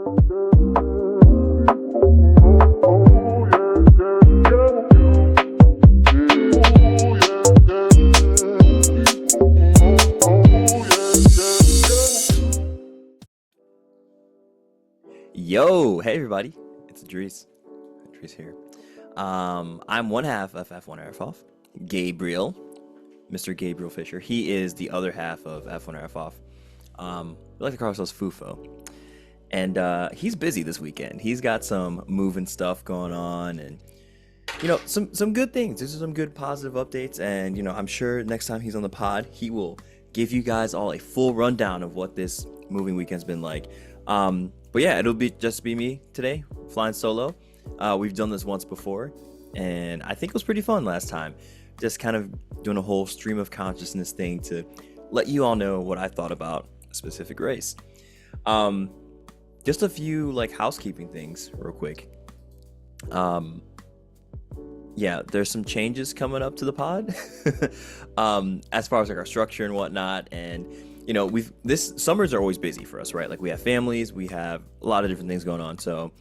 Yo, hey everybody, it's Iddris. Iddris here. I'm one half of F1 Air Off, Gabriel, Mr. Gabriel Fisher. He is the other half of F1 Air Off. We like to call ourselves FUFO. And he's busy this weekend. He's got some moving stuff going on and, some good things. These are some good positive updates. And, I'm sure next time he's on the pod, he will give you guys all a full rundown of what this moving weekend's been like. But yeah, it'll just be me today, flying solo. We've done this once before, and I think it was pretty fun last time. Just kind of doing a whole stream of consciousness thing to let you all know what I thought about a specific race. Just a few housekeeping things real quick. Yeah, there's some changes coming up to the pod as far as our structure and whatnot, and this summers are always busy for us, right? We have families, we have a lot of different things going on. So,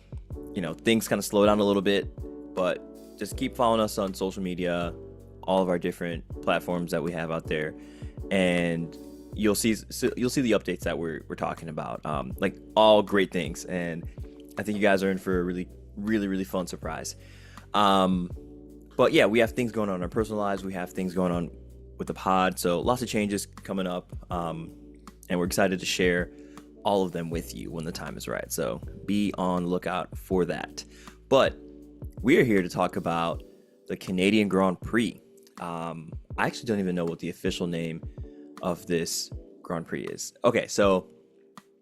things kind of slow down a little bit, but just keep following us on social media, all of our different platforms that we have out there. And you'll see the updates that we're talking about, all great things. And I think you guys are in for a really, really, really fun surprise. But yeah, we have things going on in our personal lives. We have things going on with the pod, so lots of changes coming up, and we're excited to share all of them with you when the time is right, so be on the lookout for that. But we are here to talk about the Canadian Grand Prix. I actually don't even know what the official name of this Grand Prix is. Okay, so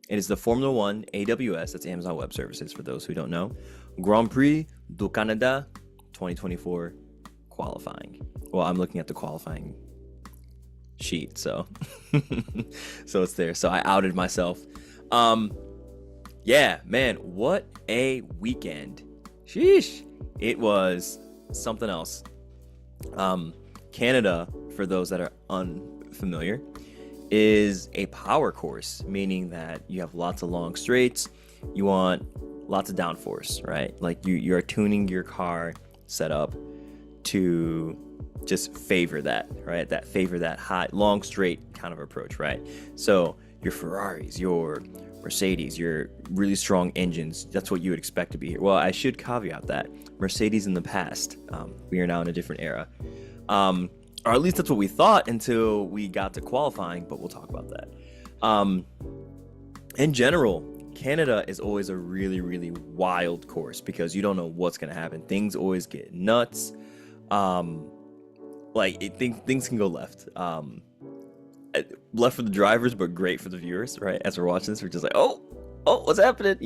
it is the Formula 1 AWS, that's Amazon Web Services for those who don't know, Grand Prix du Canada 2024 qualifying. Well, I'm looking at the qualifying sheet, so it's there, so I outed myself. Yeah, man, what a weekend. Sheesh, it was something else. Canada, for those that are unfamiliar, is a power course, meaning that you have lots of long straights, you want lots of downforce, right? You're tuning your car setup to just favor that, right? Favor that high, long, straight kind of approach, right? So your Ferraris, your Mercedes, your really strong engines, that's what you would expect to be here. Well, I should caveat that. Mercedes in the past, we are now in a different era. Or at least that's what we thought until we got to qualifying, but we'll talk about that. In general, Canada is always a really, really wild course because you don't know what's going to happen. Things always get nuts. Things can go left. Left for the drivers, but great for the viewers, right? As we're watching this, we're just like, oh, what's happening,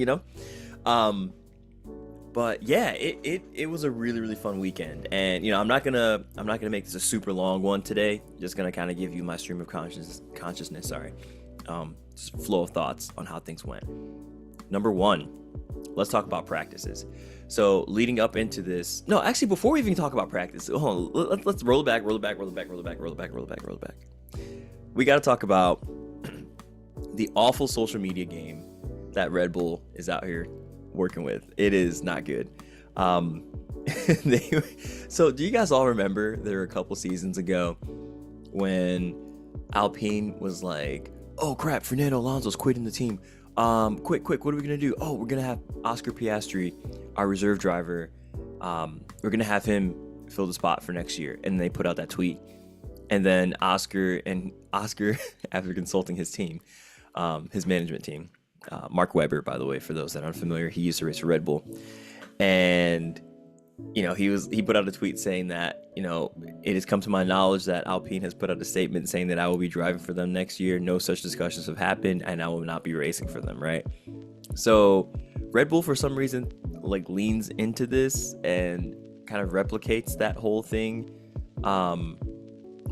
But yeah, it was a really, really fun weekend, and I'm not gonna make this a super long one today. Just gonna kind of give you my stream of consciousness. Just flow of thoughts on how things went. Number one, let's talk about practices. So leading up into this, no, actually, before we even talk about practice, hold on, let's roll it back. We got to talk about the awful social media game that Red Bull is out here working with. It is not good. So do you guys all remember there were a couple seasons ago when Alpine was like, oh crap, Fernando Alonso's quitting the team. Quick, what are we gonna do? Oh, we're gonna have Oscar Piastri, our reserve driver. We're gonna have him fill the spot for next year. And they put out that tweet. And then Oscar, after consulting his team, his management team, Mark Webber, by the way, for those that aren't familiar, he used to race for Red Bull. And, he put out a tweet saying that, it has come to my knowledge that Alpine has put out a statement saying that I will be driving for them next year. No such discussions have happened, and I will not be racing for them, right? So Red Bull, for some reason, leans into this and kind of replicates that whole thing.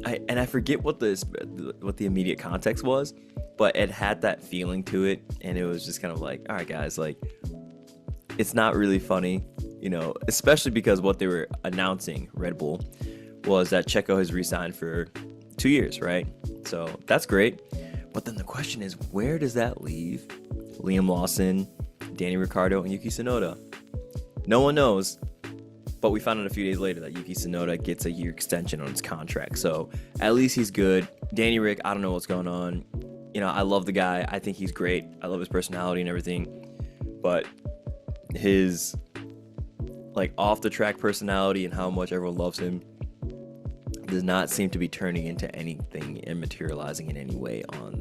I forget what the immediate context was, but it had that feeling to it, and it was just kind of like, all right, guys, it's not really funny, especially because what they were announcing, Red Bull, was that Checo has re-signed for 2 years, right? So that's great. But then the question is, where does that leave Liam Lawson, Danny Ricciardo and Yuki Tsunoda. No one knows, but we found out a few days later that Yuki Tsunoda gets a year extension on his contract. So at least he's good. Danny Rick, I don't know what's going on. I love the guy. I think he's great. I love his personality and everything. But his off the track personality and how much everyone loves him does not seem to be turning into anything and materializing in any way on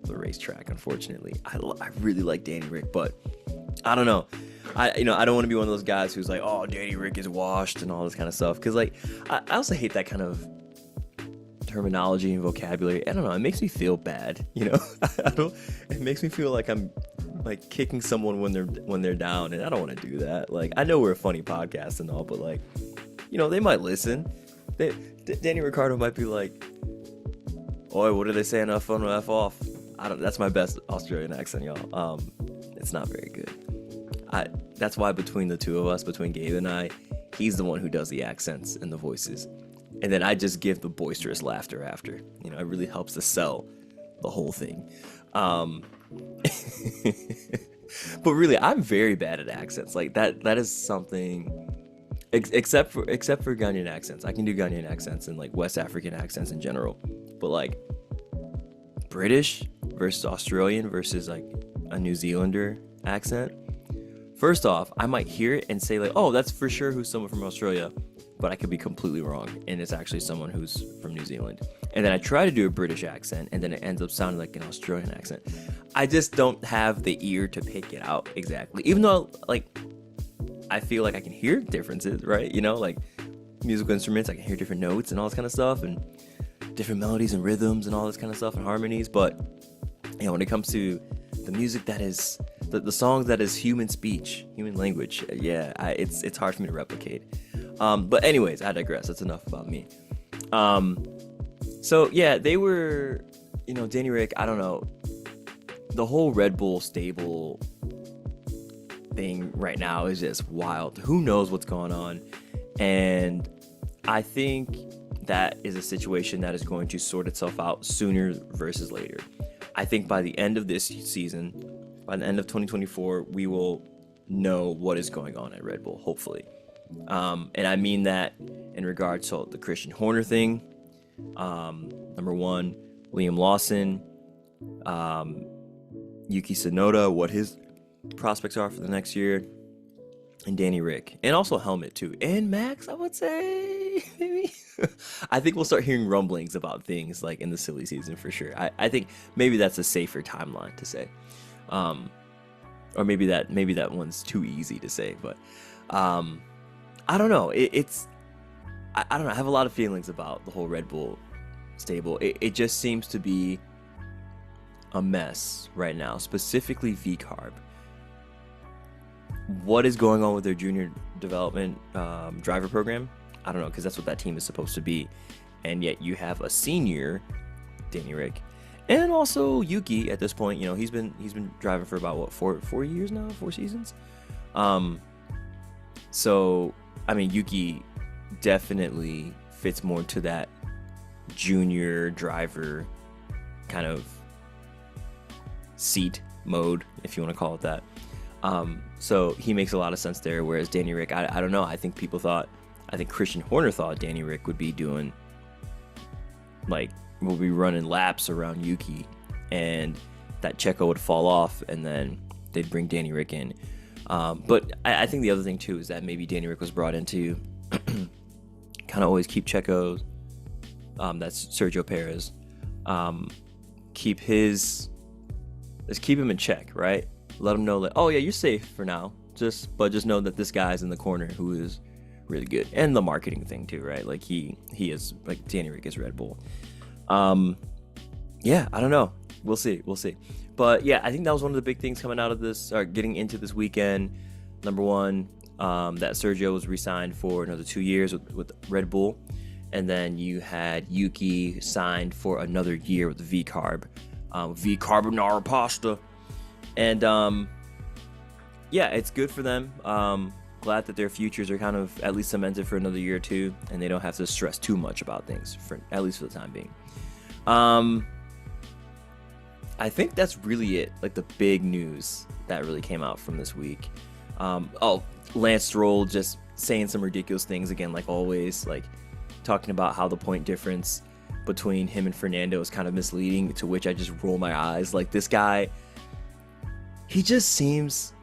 the racetrack, unfortunately. I really like Danny Rick, but I don't know. I don't want to be one of those guys who's like, oh, Danny Rick is washed and all this kind of stuff, because I also hate that kind of terminology and vocabulary. I don't know, it makes me feel bad. It makes me feel like I'm kicking someone when they're down, and I don't want to do that. I know we're a funny podcast and all, but they might listen. Danny Ricciardo might be like, oi, what do they say on F on F off? That's my best Australian accent, y'all. It's not very good. That's why between the two of us, between Gabe and I, he's the one who does the accents and the voices, and then I just give the boisterous laughter after. It really helps to sell the whole thing. But really, I'm very bad at accents. That is something. Except for Ghanaian accents. I can do Ghanaian accents and West African accents in general. But British versus Australian versus a New Zealander accent. First off, I might hear it and say oh, that's for sure who's someone from Australia, but I could be completely wrong, and it's actually someone who's from New Zealand. And then I try to do a British accent, and then it ends up sounding like an Australian accent. I just don't have the ear to pick it out exactly, even though I feel like I can hear differences, right? Musical instruments, I can hear different notes and all this kind of stuff, and different melodies and rhythms and all this kind of stuff and harmonies. But when it comes to the music that is the song that is human speech, human language, it's hard for me to replicate. But anyways, I digress. That's enough about me. So yeah, they were, Danny Rick. I don't know, the whole Red Bull stable thing right now is just wild. Who knows what's going on? And I think that is a situation that is going to sort itself out sooner versus later. I think by the end of this season, by the end of 2024, we will know what is going on at Red Bull, hopefully. And I mean that in regards to the Christian Horner thing. Number one, Liam Lawson, Yuki Tsunoda, what his prospects are for the next year, and Danny Rick, and also Helmet too, and Max, I would say, maybe. I think we'll start hearing rumblings about things in the silly season for sure. I think maybe that's a safer timeline to say, or maybe that one's too easy to say, but I don't know. I don't know. I have a lot of feelings about the whole Red Bull stable. It just seems to be a mess right now, specifically VCarb. What is going on with their junior development driver program? I don't know, because that's what that team is supposed to be. And yet you have a senior, Danny Rick, and also Yuki at this point. He's been driving for about what, four years now, 4 seasons. So I mean, Yuki definitely fits more to that junior driver kind of seat mode, if you want to call it that. So he makes a lot of sense there. Whereas Danny Rick, I don't know. I think Christian Horner thought Danny Rick would be doing, will be running laps around Yuki, and that Checo would fall off, and then they'd bring Danny Rick in. But I think the other thing too is that maybe Danny Rick was brought in to kind of always keep Checo's, that's Sergio Perez, let's keep him in check, right? Let him know that, oh yeah, you're safe for now. Just know that this guy's in the corner who is really good. And the marketing thing too, right? He is, Danny Rick is Red Bull. Yeah, I don't know. We'll see. But yeah, I think that was one of the big things coming out of this, or getting into this weekend. Number one, that Sergio was re-signed for another 2 years with Red Bull. And then you had Yuki signed for another year with V-Carb. V-Carbonara Pasta. And yeah, it's good for them. Glad that their futures are kind of at least cemented for another year or two, and they don't have to stress too much about things, at least for the time being. I think that's really it. Like the big news that really came out from this week. Oh, Lance Stroll just saying some ridiculous things again, like always, like talking about how the point difference between him and Fernando is kind of misleading, to which I just roll my eyes. Like, this guy, he just seems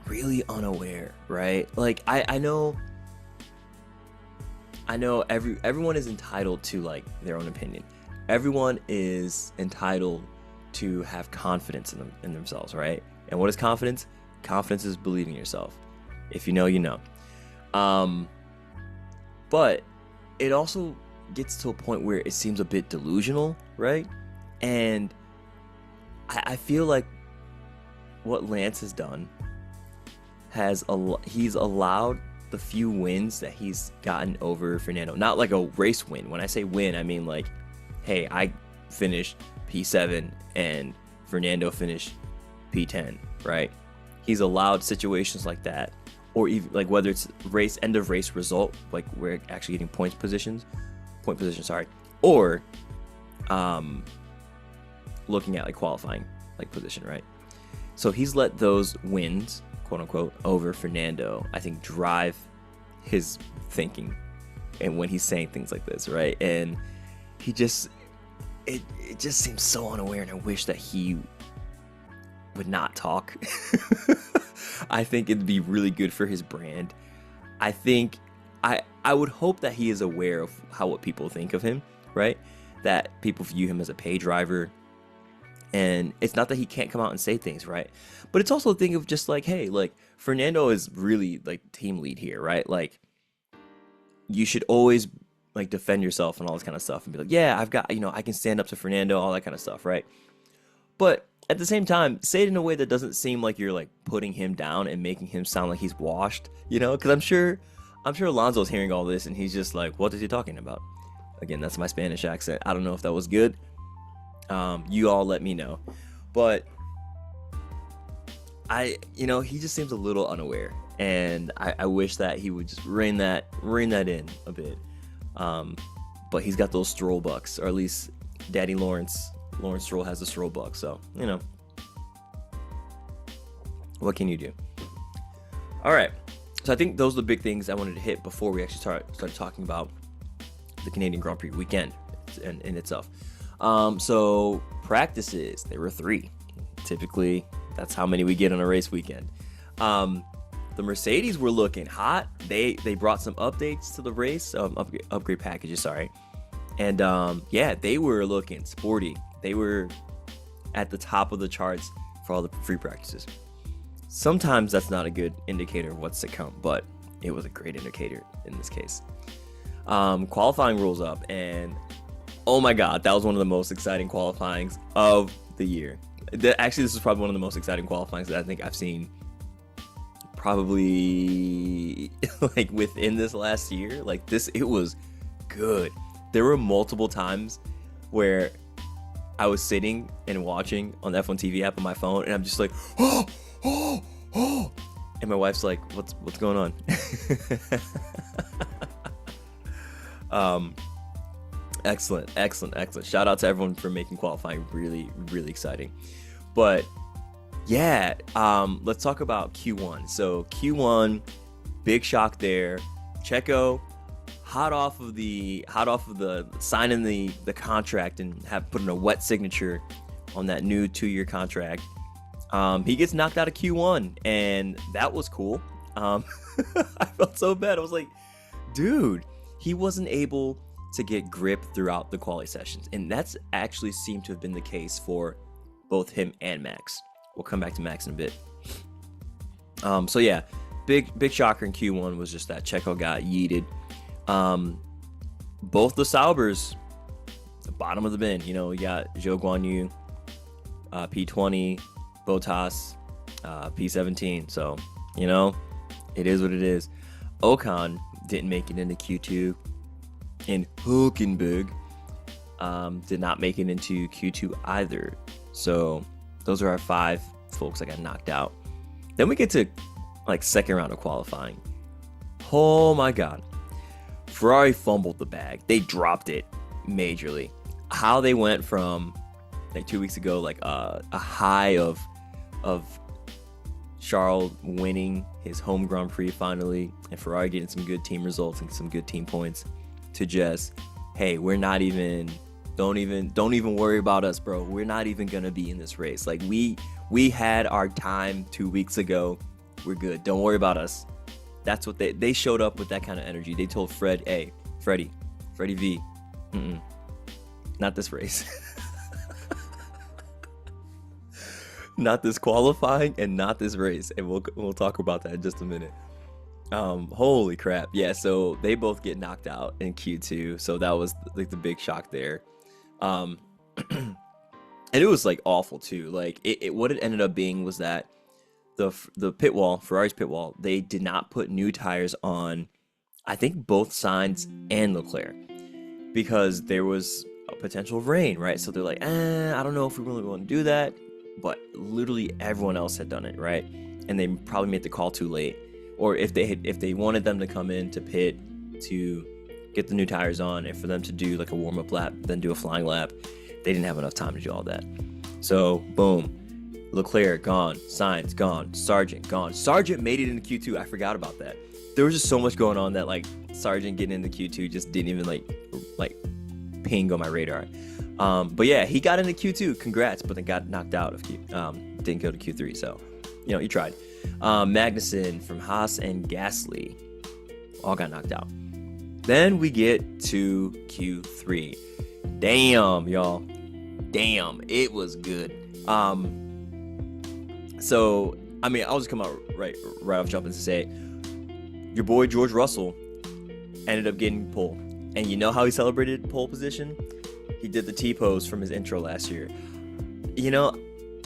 really unaware, right? Like, I know everyone is entitled to like their own opinion. Everyone is entitled to have confidence in themselves, right? And what is confidence? Confidence is believing in yourself. If you know, you know. But it also gets to a point where it seems a bit delusional, right? And I feel like what Lance has done he's allowed the few wins that he's gotten over Fernando. Not like a race win. When I say win, I mean like, hey, I finished P7 and Fernando finished P10, right? He's allowed situations like that, or even like whether it's end of race result, like we're actually getting point position, or looking at like qualifying like position, right? So he's let those wins, quote unquote, over Fernando, I think, drive his thinking, and when he's saying things like this, right? And he just it just seems so unaware, and I wish that he would not talk. I think it'd be really good for his brand. I think I would hope that he is aware of what people think of him, right? That people view him as a pay driver. And it's not that he can't come out and say things, right? But it's also a thing of just like, hey, like, Fernando is really like team lead here, right? Like, you should always like defend yourself and all this kind of stuff and be like, yeah, I've got, I can stand up to Fernando, all that kind of stuff, right? But at the same time, say it in a way that doesn't seem like you're like putting him down and making him sound like he's washed, because I'm sure Alonso's hearing all this and he's just like, what is he talking about? Again, that's my Spanish accent. I don't know if that was good. You all let me know. But he just seems a little unaware, and I wish that he would just rein that in a bit. But he's got those Stroll bucks, or at least Daddy Lawrence Stroll has the Stroll bucks, so what can you do? All right, so I think those are the big things I wanted to hit before we actually started talking about the Canadian Grand Prix weekend in itself. So practices, there were 3. Typically, that's how many we get on a race weekend. The Mercedes were looking hot. They brought some updates to the race, upgrade packages, sorry. And they were looking sporty. They were at the top of the charts for all the free practices. Sometimes that's not a good indicator of what's to come, but it was a great indicator in this case. Qualifying rolls up, and oh my God, that was one of the most exciting qualifyings of the year. Actually, this is probably one of the most exciting qualifyings that I think I've seen probably like within this last year. Like this, it was good. There were multiple times where I was sitting and watching on the F1 TV app on my phone, and I'm just like, oh, and my wife's like, what's going on? Excellent. Shout out to everyone for making qualifying really, really exciting. But yeah, let's talk about Q1. So Q1, big shock there. Checo, hot off of the signing the contract and have put in a wet signature on that new 2-year contract. He gets knocked out of Q1, and that was cool. I felt so bad. I was like, dude, he wasn't able to get grip throughout the quality sessions, and that's actually seemed to have been the case for both him and Max. We'll come back to Max in a bit. So yeah, big shocker in Q1 was just that Checo got yeeted. Both the Saubers, the bottom of the bin. You got Zhou Guanyu, P20, Bottas, P17. So it is what it is. Ocon didn't make it into Q2. And Hulkenberg did not make it into Q2 either. So those are our 5 folks that got knocked out. Then we get to like second round of qualifying. Oh my God. Ferrari fumbled the bag. They dropped it majorly. How they went from like 2 weeks ago, like a high of Charles winning his home Grand Prix finally, and Ferrari getting some good team results and some good team points, to just, hey, we're not even, don't even worry about us, bro. We're not even gonna be in this race. Like we had our time 2 weeks ago. We're good. Don't worry about us. That's what they showed up with, that kind of energy. They told Fred, hey, Freddie V, not this race. Not this qualifying and not this race. And we'll talk about that in just a minute. Holy crap. Yeah, so they both get knocked out in Q2. So that was like the big shock there. And it was like awful too. Like what it ended up being was that the pit wall, Ferrari's pit wall, they did not put new tires on, I think, both Sainz and Leclerc, because there was a potential rain, right? So they're like, I don't know if we really want to do that. But literally everyone else had done it, right? And they probably made the call too late. Or if they wanted them to come in to pit to get the new tires on, and for them to do like a warm-up lap, then do a flying lap, they didn't have enough time to do all that. So boom, Leclerc gone, Sainz gone, Sargent gone. Sargent made it into Q2. I forgot about that. There was just so much going on that like Sargent getting into Q2 just didn't even like ping on my radar. But yeah, he got into Q2. Congrats, but then got knocked out of didn't go to Q3. So, he tried. Magnussen from Haas and Gasly all got knocked out. Then we get to Q3. Damn, y'all. Damn, it was good. So, I mean, I'll just come out right off jump and say, your boy George Russell ended up getting pole. And you know how he celebrated pole position? He did the T-pose from his intro last year.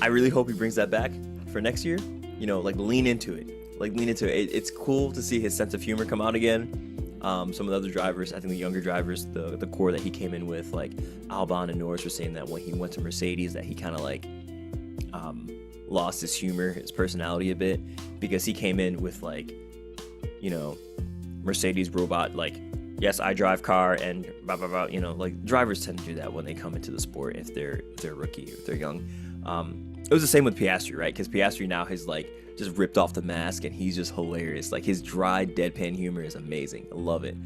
I really hope he brings that back for next year. Like lean into it. It's cool to see his sense of humor come out again. Some of the other drivers, I think the younger drivers, the core that he came in with, like Albon and Norris, were saying that when he went to Mercedes, that he kind of like lost his humor, his personality a bit, because he came in with like, Mercedes robot, like, yes, I drive car and blah, blah, blah. Like drivers tend to do that when they come into the sport if they're a rookie, if they're young. It was the same with Piastri, right? Because Piastri now has like just ripped off the mask and he's just hilarious. Like his dry deadpan humor is amazing. I love it.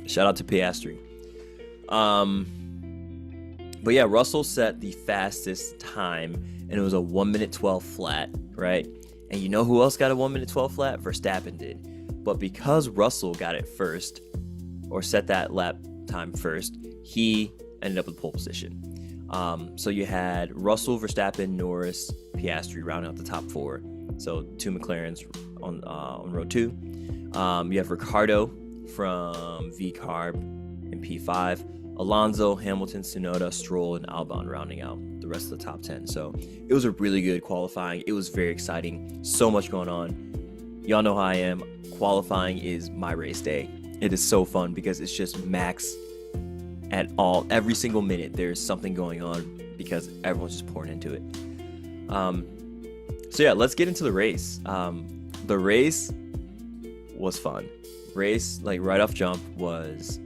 Shout out to Piastri. But yeah, Russell set the fastest time, and it was a 1:12 flat, right? And you know who else got a 1:12 flat? Verstappen did. But because Russell got it first, or set that lap time first, he ended up with pole position. So you had Russell, Verstappen, Norris, Piastri rounding out the top four. So 2 McLarens on row 2. You have Ricciardo from V-Carb in P5. Alonso, Hamilton, Tsunoda, Stroll, and Albon rounding out the rest of the top 10. So it was a really good qualifying. It was very exciting. So much going on. Y'all know how I am. Qualifying is my race day. It is so fun because it's just max at all. Every single minute there's something going on because everyone's just pouring into it. So yeah, let's get into the race. The race was fun. Race, like right off jump, was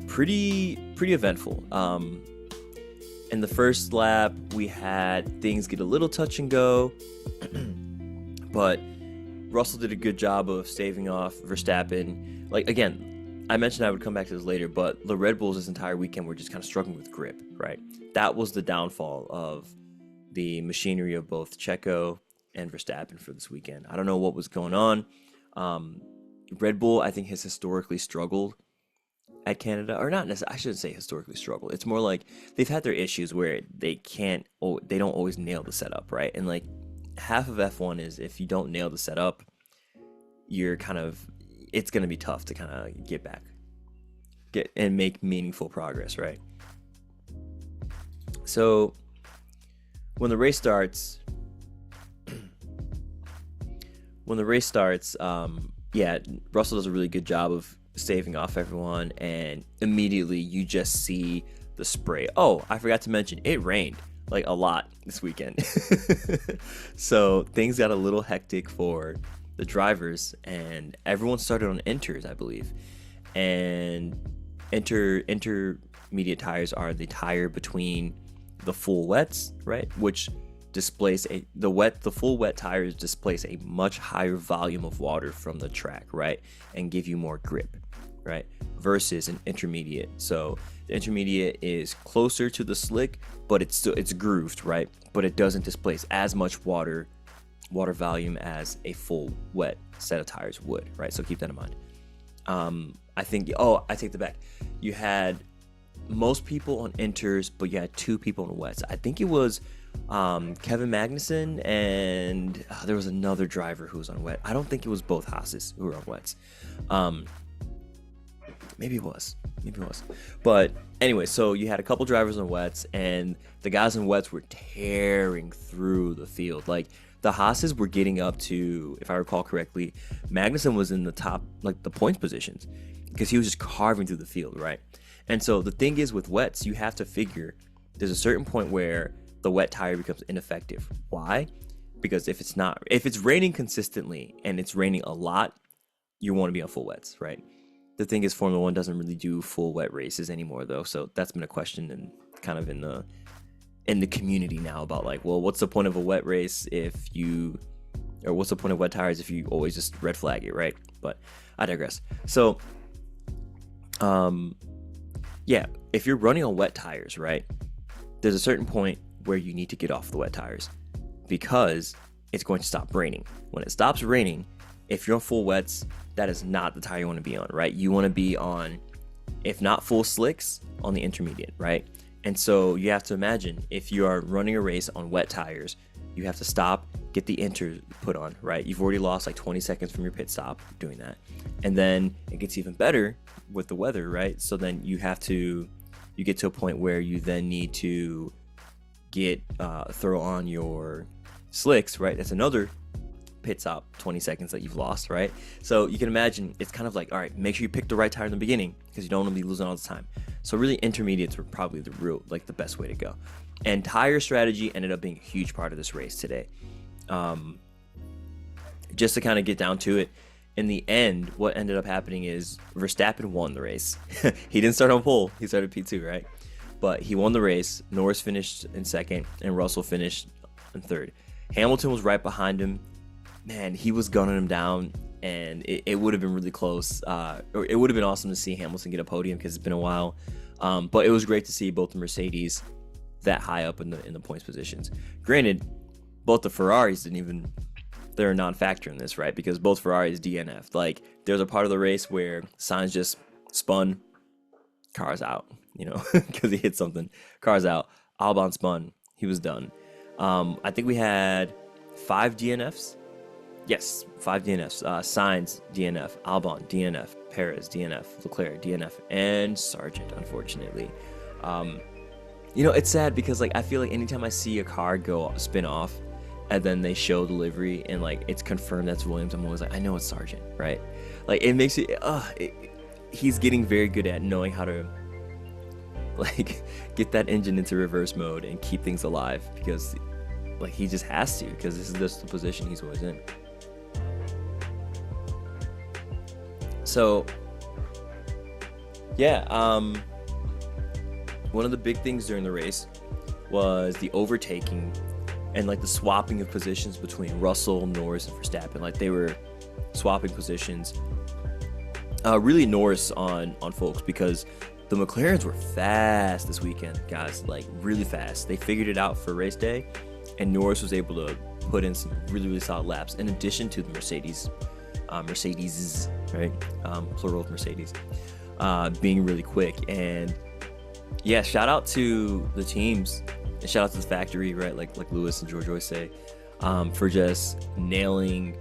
pretty eventful. In the first lap, we had things get a little touch and go, but Russell did a good job of staving off Verstappen. Like, again, I mentioned I would come back to this later, but the Red Bulls this entire weekend were just kind of struggling with grip, right? That was the downfall of the machinery of both Checo and Verstappen for this weekend. I don't know what was going on. Red Bull, I think, has historically struggled at Canada, or not necessarily, I shouldn't say historically struggle. It's more like they've had their issues where they don't always nail the setup, right? And like half of F1 is if you don't nail the setup, it's going to be tough to kind of get and make meaningful progress, right? So when the race starts, yeah, Russell does a really good job of staving off everyone, and immediately you just see the spray. Oh, I forgot to mention, it rained like a lot this weekend. So things got a little hectic for the drivers, and everyone started on inters, I believe. And intermediate tires are the tire between the full wets, right? Which displace the full wet tires displace a much higher volume of water from the track, right? And give you more grip, right? Versus an intermediate. So the intermediate is closer to the slick, but it's grooved, right? But it doesn't displace as much water volume as a full wet set of tires would, right? So keep that in mind. I think, I take that back. You had most people on inters, but you had 2 people on wets. I think it was Kevin Magnussen, and there was another driver who was on wet. I don't think it was both Haas's who were on wets. Maybe it was. But anyway, so you had a couple drivers on wets, and the guys on wets were tearing through the field. Like, the Haas's were getting up to, if I recall correctly, Magnussen was in the top, like the points positions, because he was just carving through the field, right? And so the thing is with wets, you have to figure there's a certain point where the wet tire becomes ineffective. Why? Because if it's raining consistently and it's raining a lot, you want to be on full wets, right? The thing is, Formula One doesn't really do full wet races anymore, though. So that's been a question and kind of in the community now about like, well, what's the point of a wet race what's the point of wet tires if you always just red flag it, right? But I digress. So, yeah, if you're running on wet tires, right, there's a certain point where you need to get off the wet tires because it's going to stop raining. When it stops raining, if you're on full wets, that is not the tire you want to be on, right? You want to be on, if not full slicks, on the intermediate, right? And so you have to imagine if you are running a race on wet tires, you have to stop, get the inter put on, right? You've already lost like 20 seconds from your pit stop doing that. And then it gets even better with the weather, right? So then you get to a point where you then need to throw on your slicks, right? That's another pit stop, 20 seconds that you've lost, right? So you can imagine it's kind of like, all right, make sure you pick the right tire in the beginning because you don't want to be losing all the time. So really intermediates were probably the best way to go. And tire strategy ended up being a huge part of this race today. Just to kind of get down to it, in the end, what ended up happening is Verstappen won the race. He didn't start on pole, he started P2, right? But he won the race. Norris finished in second and Russell finished in third. Hamilton was right behind him. Man, he was gunning him down, and it would have been really close. Or it would have been awesome to see Hamilton get a podium because it's been a while. But it was great to see both the Mercedes that high up in the points positions. Granted, both the Ferraris they're a non-factor in this, right? Because both Ferraris DNF'd. Like, there's a part of the race where Sainz just spun, car's out, because he hit something. Car's out. Albon spun. He was done. I think we had 5 DNFs. Yes, 5 DNFs. Sainz, DNF. Albon, DNF. Perez, DNF. Leclerc, DNF. And Sargent, unfortunately. It's sad because, like, I feel like anytime I see a car spin off and then they show the livery and, like, it's confirmed that's Williams, I'm always like, I know it's Sargent, right? Like, it makes he's getting very good at knowing how to, like, get that engine into reverse mode and keep things alive because, like, he just has to because this is just the position he's always in. So, yeah, one of the big things during the race was the overtaking and, like, the swapping of positions between Russell, Norris, and Verstappen. Like, they were swapping positions. Really Norris on folks because the McLarens were fast this weekend, guys. Like, really fast. They figured it out for race day, and Norris was able to put in some really, really solid laps in addition to the Mercedes, right? Plural of Mercedes, being really quick. And yeah, shout out to the teams and shout out to the factory, right? Like Lewis and George always say, for just nailing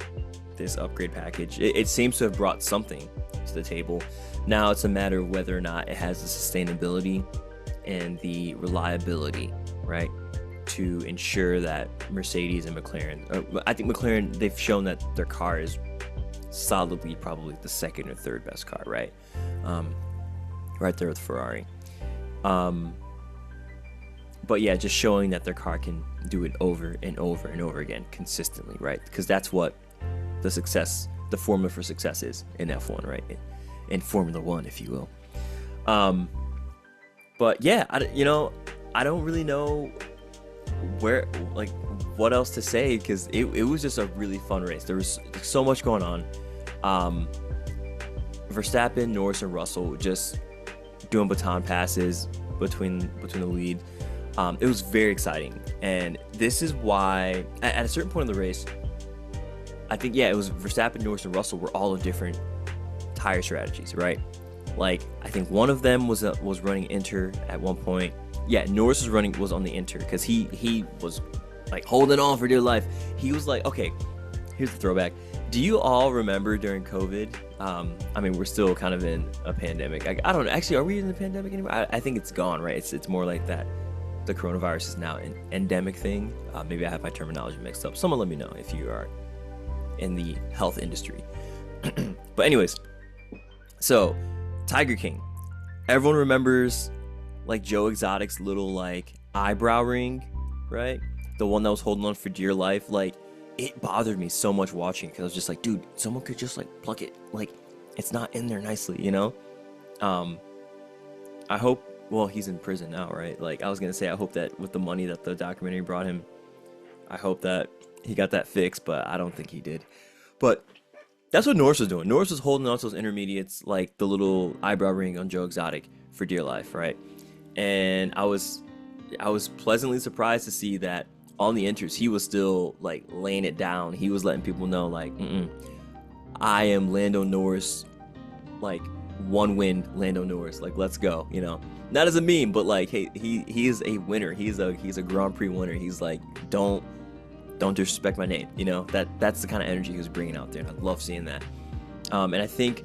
this upgrade package. It seems to have brought something to the table. Now it's a matter of whether or not it has the sustainability and the reliability, right, to ensure that Mercedes and McLaren, I think McLaren, they've shown that their car is solidly probably the second or third best car, right? Right there with Ferrari. But yeah, just showing that their car can do it over and over and over again consistently, right? Because that's what the formula for success is in F1, right? In Formula One, if you will. But yeah, I don't really know where, like, what else to say, because it was just a really fun race. There was so much going on. Um, Verstappen, Norris, and Russell just doing baton passes between the lead. It was very exciting, and this is why at a certain point in the race, I think, yeah, it was Verstappen, Norris, and Russell were all on different tire strategies, right? Like, I think one of them was running Inter at one point. Yeah, Norris was on the Inter because he was like holding on for dear life. He was like, okay, here's the throwback. Do you all remember during COVID? I mean, we're still kind of in a pandemic. I don't know. Actually, are we in the pandemic anymore? I think it's gone, right? It's more like that. The coronavirus is now an endemic thing. Maybe I have my terminology mixed up. Someone let me know if you are in the health industry. But anyways, so Tiger King. Everyone remembers like Joe Exotic's little like eyebrow ring, right? The one that was holding on for dear life. Like, it bothered me so much watching because I was just like, dude, someone could just like pluck it. Like, it's not in there nicely, you know? I hope, well, he's in prison now, right? Like, I was gonna say, I hope that with the money that the documentary brought him, I hope that he got that fixed, but I don't think he did. But that's what Norris was doing. Norris was holding on to those intermediates, like the little eyebrow ring on Joe Exotic, for dear life, right? And I was pleasantly surprised to see that on the inters he was still like laying it down. He was letting people know, like, I am Lando Norris, like, one win Lando Norris, like, let's go, you know. Not as a meme, but like, hey, he is a winner. He's a Grand Prix winner. He's like, don't disrespect my name, you know. That's the kind of energy he was bringing out there, and I love seeing that. And I think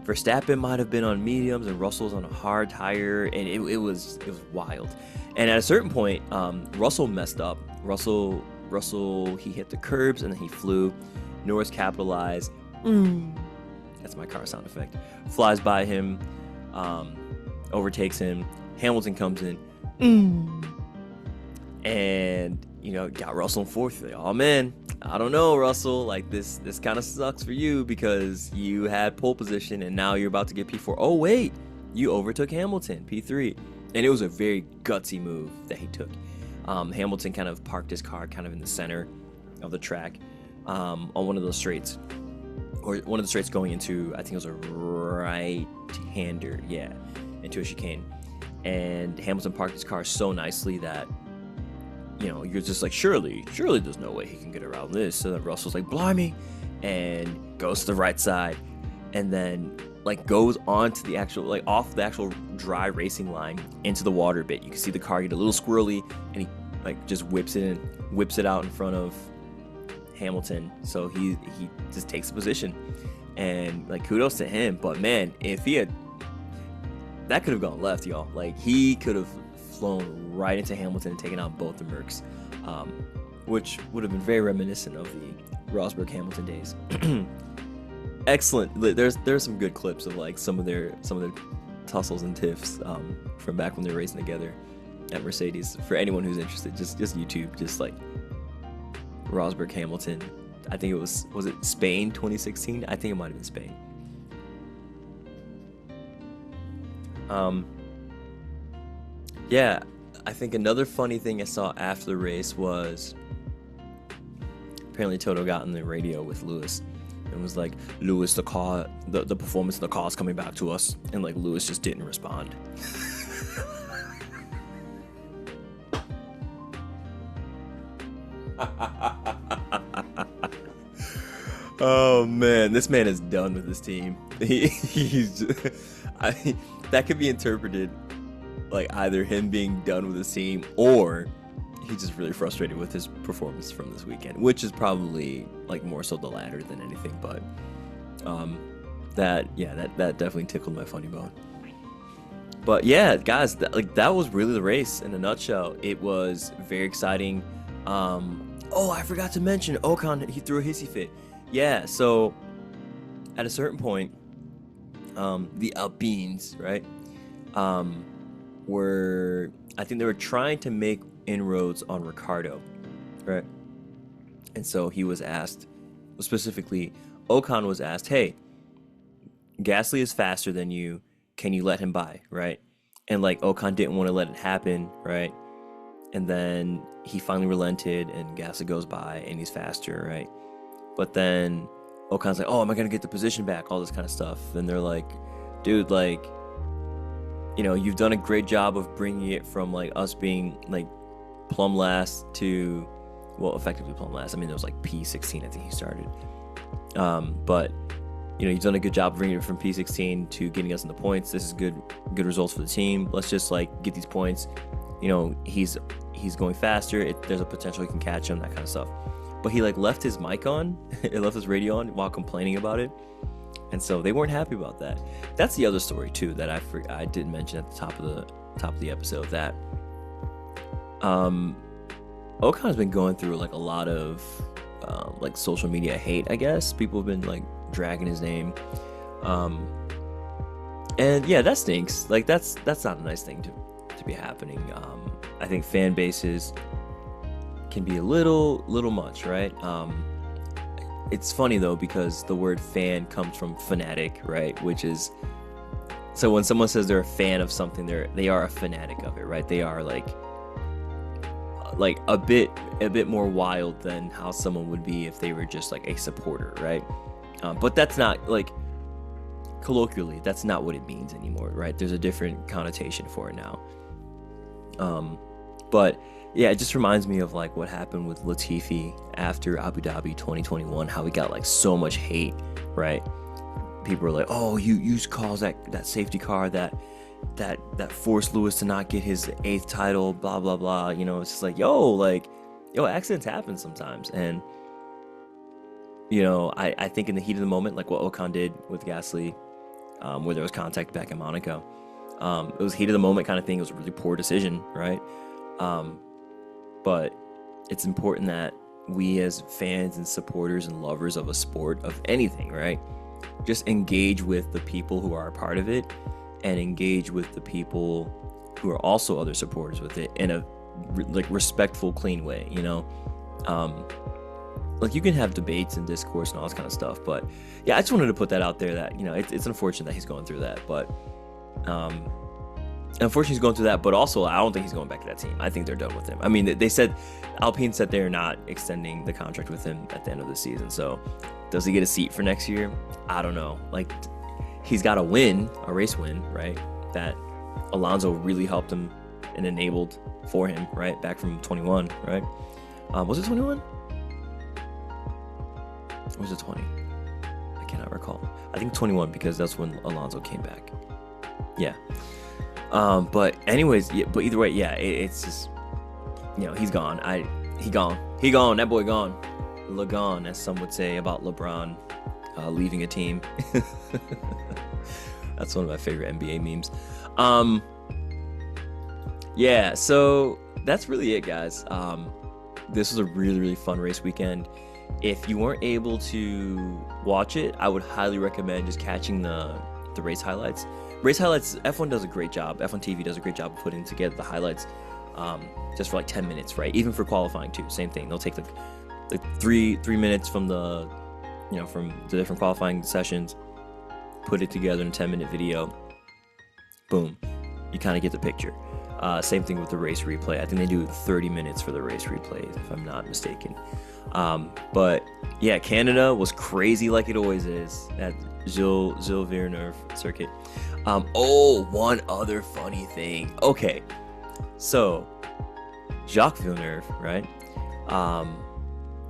Verstappen might have been on mediums and Russell's on a hard tire, and it was wild. And at a certain point, Russell messed up. Russell, he hit the curbs and then he flew. Norris capitalized. That's my car sound effect. Flies by him, overtakes him. Hamilton comes in, and got Russell in fourth. Like, oh man, I don't know, Russell. Like, this kind of sucks for you because you had pole position and now you're about to get P4. Oh wait, you overtook Hamilton, P3, and it was a very gutsy move that he took. Hamilton kind of parked his car kind of in the center of the track, on one of those straights, or one of the straights going into, I think it was a right-hander, yeah, into a chicane. And Hamilton parked his car so nicely that, you're just like, surely there's no way he can get around this. So then Russell's like, blimey, and goes to the right side, and then like goes onto the actual, like, off the actual dry racing line into the water a bit. You can see the car get a little squirrely, and he like just whips it out in front of Hamilton. So he just takes a position, and like, kudos to him. But man, if he had, that could have gone left, y'all. Like, he could have flown right into Hamilton and taken out both the Mercs, which would have been very reminiscent of the Rosberg Hamilton days. Excellent. There's some good clips of like some of their tussles and tiffs from back when they were racing together at Mercedes. For anyone who's interested, just YouTube, just like Rosberg Hamilton. I think it was it Spain 2016? I think it might have been Spain. Yeah, I think another funny thing I saw after the race was apparently Toto got on the radio with Lewis and was like, Lewis, the performance of the car is coming back to us. And like, Lewis just didn't respond. Oh man, this man is done with this team. He's that could be interpreted like either him being done with his team, or he's just really frustrated with his performance from this weekend, which is probably like more so the latter than anything. But that definitely tickled my funny bone. But yeah, guys, that was really the race in a nutshell. It was very exciting. Oh, I forgot to mention Ocon. He threw a hissy fit. Yeah, so at a certain point, the Alpines, right, I think they were trying to make inroads on Ricardo, right? And so he was asked, specifically, Ocon was asked, hey, Gasly is faster than you. Can you let him by, right? and like Okan didn't want to let it happen, right? And then he finally relented, and Gasly goes by, and he's faster, right? But then Okan's like, oh, am I gonna get the position back? All this kind of stuff, and they're like, dude, like, you know, you've done a great job of bringing it from like us being like plumb last to, well, effectively plumb last. I mean, there was like P16, I think he started. But you know, you've done a good job bringing it from P16 to getting us in the points. This is good results for the team. Let's just like get these points. You know, he's going faster. There's a potential he can catch him, that kind of stuff. But he like left his mic on, it left his radio on while complaining about it, and so they weren't happy about that. That's the other story too that I didn't mention at the top of the episode, that Okan's been going through like a lot of like social media hate, I guess. People have been like dragging his name, and yeah, that stinks. Like that's not a nice thing to be happening. I think fan bases can be a little much, right? It's funny though, because the word fan comes from fanatic, right? Which is, so when someone says they're a fan of something, they are a fanatic of it, right? They are like a bit more wild than how someone would be if they were just like a supporter, right? But that's not, like, colloquially, that's not what it means anymore, right? There's a different connotation for it now. But yeah, it just reminds me of like what happened with Latifi after Abu Dhabi 2021, how he got like so much hate, right? People were like, oh, you caused that safety car that forced Lewis to not get his 8th title, blah blah blah. You know, it's just like, yo, accidents happen sometimes. And you know, I think in the heat of the moment, like what Ocon did with Gasly, where there was contact back in Monaco, it was heat of the moment kind of thing. It was a really poor decision, right? But it's important that we as fans and supporters and lovers of a sport, of anything, right, just engage with the people who are a part of it, and engage with the people who are also other supporters with it in a like respectful, clean way, you know? Like you can have debates and discourse and all this kind of stuff, but yeah, I just wanted to put that out there that, you know, it's unfortunate that he's going through that, but unfortunately he's going through that, but also I don't think he's going back to that team. I think they're done with him. I mean, they said, Alpine said they're not extending the contract with him at the end of the season, so does he get a seat for next year? I don't know. Like, he's got a race win, right, that Alonso really helped him and enabled for him, right, back from 21, right? Was it 21? Or was it 20? I cannot recall. I think 21, because that's when Alonso came back. Yeah. But anyways, yeah, but either way, yeah, it's just, you know, he's gone. He gone. That boy gone. Gone, as some would say about LeBron leaving a team. That's one of my favorite NBA memes. Yeah, so that's really it, guys. This was a really, really fun race weekend. If you weren't able to watch it, I would highly recommend just catching the race highlights. Race highlights, F1 does a great job. F1 TV does a great job of putting together the highlights just for like 10 minutes, right? Even for qualifying too, same thing. They'll take the 3 minutes from the different qualifying sessions, put it together in a 10-minute video. Boom, you kind of get the picture. Same thing with the race replay. I think they do 30 minutes for the race replay, if I'm not mistaken. But yeah, Canada was crazy like it always is at Gilles Villeneuve circuit. One other funny thing. Okay, so Jacques Villeneuve, right?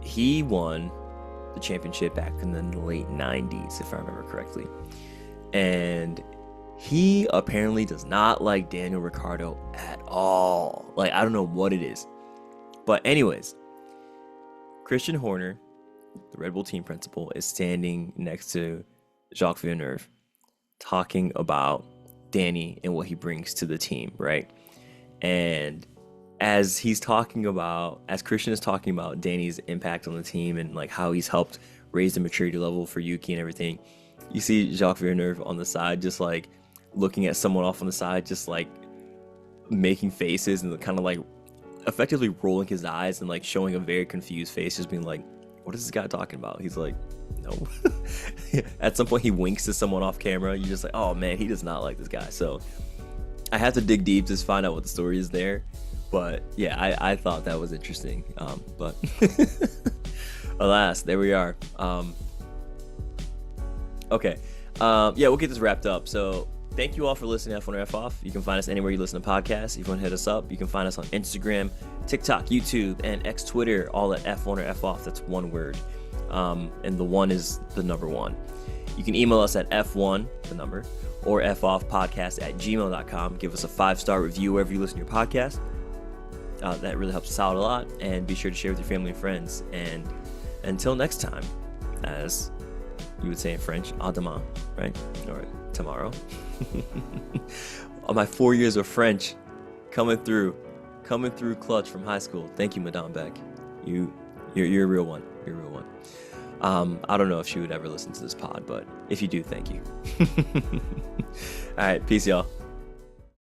He won the championship back in the late 90s, if I remember correctly. And he apparently does not like Daniel Ricciardo at all. Like, I don't know what it is. But anyways, Christian Horner, the Red Bull team principal, is standing next to Jacques Villeneuve talking about Danny and what he brings to the team, right? And as Christian is talking about Danny's impact on the team and like how he's helped raise the maturity level for Yuki and everything, you see Jacques Villeneuve on the side just like looking at someone off on the side, just like making faces and kind of like effectively rolling his eyes and like showing a very confused face, just being like, what is this guy talking about? He's like, no. At some point he winks to someone off camera. You're just like, oh man, he does not like this guy. So I have to dig deep to find out what the story is there. But yeah, I thought that was interesting. But alas, there we are. Okay. Yeah, we'll get this wrapped up. So thank you all for listening to F1 or F Off. You can find us anywhere you listen to podcasts. If you want to hit us up, you can find us on Instagram, TikTok, YouTube, and X Twitter, all at F1 or F Off. That's one word. And the one is the number one. You can email us at F1, the number, or foffpodcast@gmail.com. Give us a 5-star review wherever you listen to your podcast. That really helps us out a lot. And be sure to share with your family and friends. And until next time, as you would say in French, à demain, right? Or tomorrow. My 4 years of French coming through clutch from high school. Thank you, Madame Beck. You're a real one. You're a real one. I don't know if she would ever listen to this pod, but if you do, thank you. All right, peace, y'all.